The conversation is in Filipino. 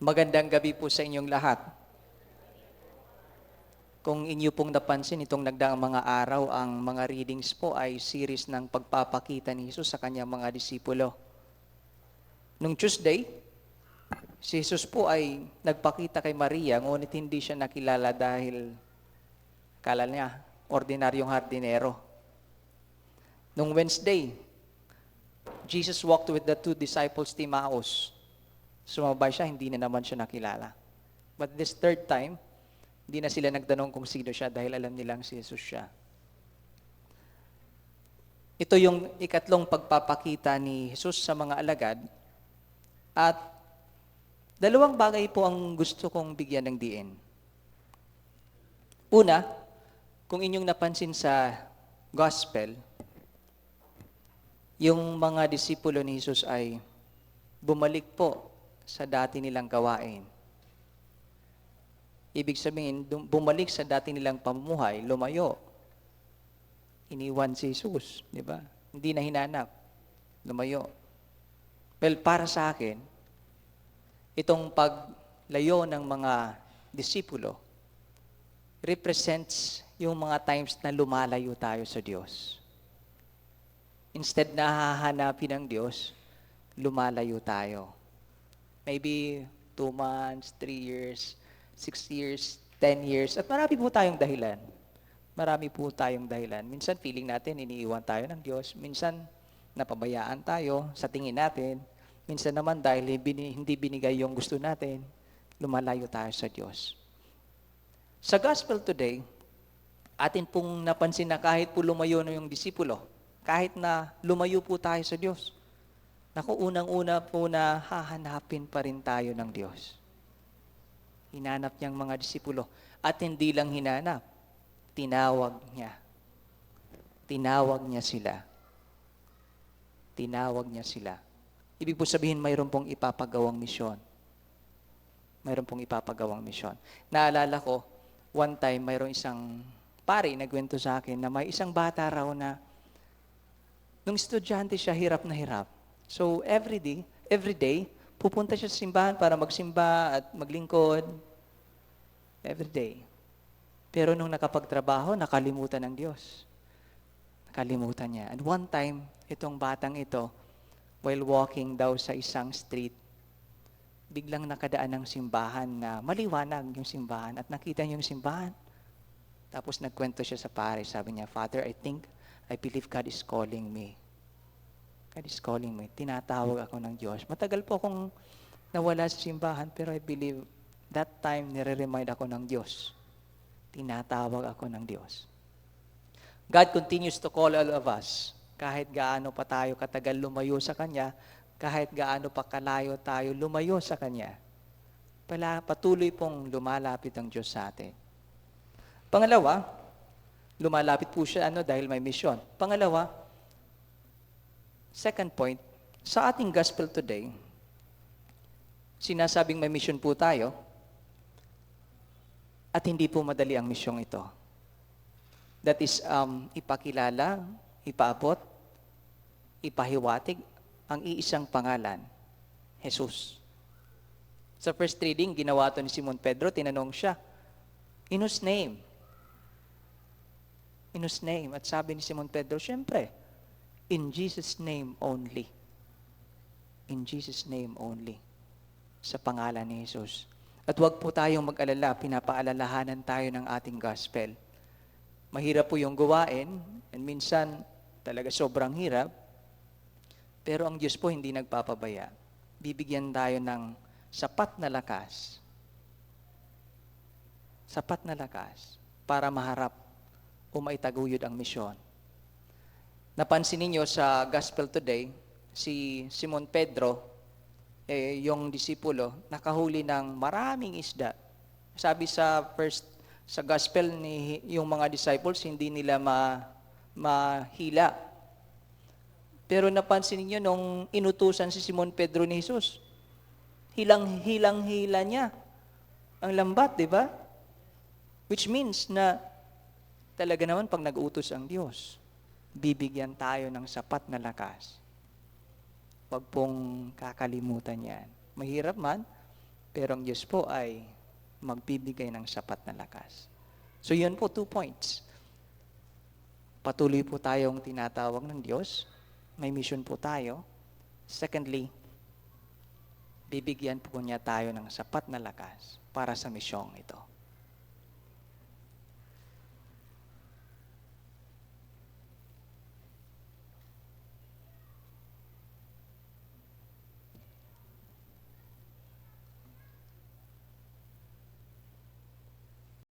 Magandang gabi po sa inyong lahat. Kung inyo pong napansin itong nagdaang mga araw, ang mga readings po ay series ng pagpapakita ni Jesus sa kanyang mga disipulo. Nung Tuesday, si Jesus po ay nagpakita kay Maria, ngunit hindi siya nakilala dahil kala niya ordinaryong hardinero. Nung Wednesday, Jesus walked with the two disciples Timaeus. Sumabay siya, hindi na naman siya nakilala. But this third time, hindi na sila nagtanong kung sino siya dahil alam nilang si Jesus siya. Ito yung ikatlong pagpapakita ni Jesus sa mga alagad. At dalawang bagay po ang gusto kong bigyan ng diin. Una, kung inyong napansin sa gospel, yung mga disipulo ni Jesus ay bumalik po sa dati nilang gawain. Ibig sabihin, bumalik sa dati nilang pamumuhay, lumayo. Iniwan si Jesus, di ba? Hindi na hinanap. Lumayo. Well, para sa akin, itong paglayo ng mga disipulo represents yung mga times na lumalayo tayo sa Diyos. Instead na hahanapin ng Diyos, lumalayo tayo. Maybe 2 months, 3 years, 6 years, 10 years, at marami po tayong dahilan. Marami po tayong dahilan. Minsan feeling natin, iniiwan tayo ng Diyos. Minsan, napabayaan tayo sa tingin natin. Minsan naman dahil hindi binigay yung gusto natin, lumalayo tayo sa Diyos. Sa gospel today, atin pong napansin na kahit po lumayo na yung disipulo, kahit na lumayo po tayo sa Diyos, naku, unang-una po na hahanapin pa rin tayo ng Diyos. Hinanap niyang mga disipulo. At hindi lang hinanap, tinawag niya. Tinawag niya sila. Tinawag niya sila. Ibig po sabihin, mayroon pong ipapagawang misyon. Mayroon pong ipapagawang misyon. Naalala ko, one time, mayroon isang pari nagkwento sa akin na may isang bata raw na nung estudyante siya, hirap na hirap. So, every day, pupunta siya sa simbahan para magsimba at maglingkod. Every day. Pero nung nakapagtrabaho, nakalimutan ng Diyos. Nakalimutan niya. And one time, itong batang ito, while walking daw sa isang street, biglang nakadaan ng simbahan na maliwanag yung simbahan at nakita niya yung simbahan. Tapos nagkwento siya sa pare. Sabi niya, Father, I believe God is calling me. God is calling me. Tinatawag ako ng Diyos. Matagal po akong nawala sa simbahan, pero I believe that time nire-remind ako ng Diyos. Tinatawag ako ng Diyos. God continues to call all of us. Kahit gaano pa tayo katagal lumayo sa Kanya, kahit gaano pa kalayo tayo lumayo sa Kanya, patuloy pong lumalapit ang Diyos sa atin. Pangalawa, lumalapit po siya dahil may misyon. Pangalawa, second point, sa ating gospel today, sinasabing may mission po tayo, at hindi po madali ang misyong ito. That is, ipakilala, ipaabot, ipahiwatig ang iisang pangalan, Jesus. Sa first reading, ginawa ito ni Simon Pedro, tinanong siya, in whose name? In whose name? At sabi ni Simon Pedro, syempre, in Jesus' name only. In Jesus' name only. Sa pangalan ni Jesus. At huwag po tayong mag-alala, pinapaalalahanan tayo ng ating gospel. Mahirap po yung gawain, and minsan talaga sobrang hirap, pero ang Diyos po hindi nagpapabaya. Bibigyan tayo ng sapat na lakas. Sapat na lakas para maharap o maitaguyod ang misyon. Napansin ninyo sa gospel today, si Simon Pedro, yung disipulo, nakahuli ng maraming isda. Sabi sa gospel ni yung mga disciples, hindi nila mahila. Pero napansin niyo nung inutusan si Simon Pedro ni Jesus, hilang-hila niya ang lambat, di ba? Which means na talaga naman pag nag-utos ang Diyos, bibigyan tayo ng sapat na lakas. Huwag pong kakalimutan yan. Mahirap man, Pero ang Diyos po ay magbibigay ng sapat na lakas. So yun po, 2 points. Patuloy po tayong tinatawag ng Diyos. May mission po tayo. Secondly, bibigyan po niya tayo ng sapat na lakas para sa misyong ito.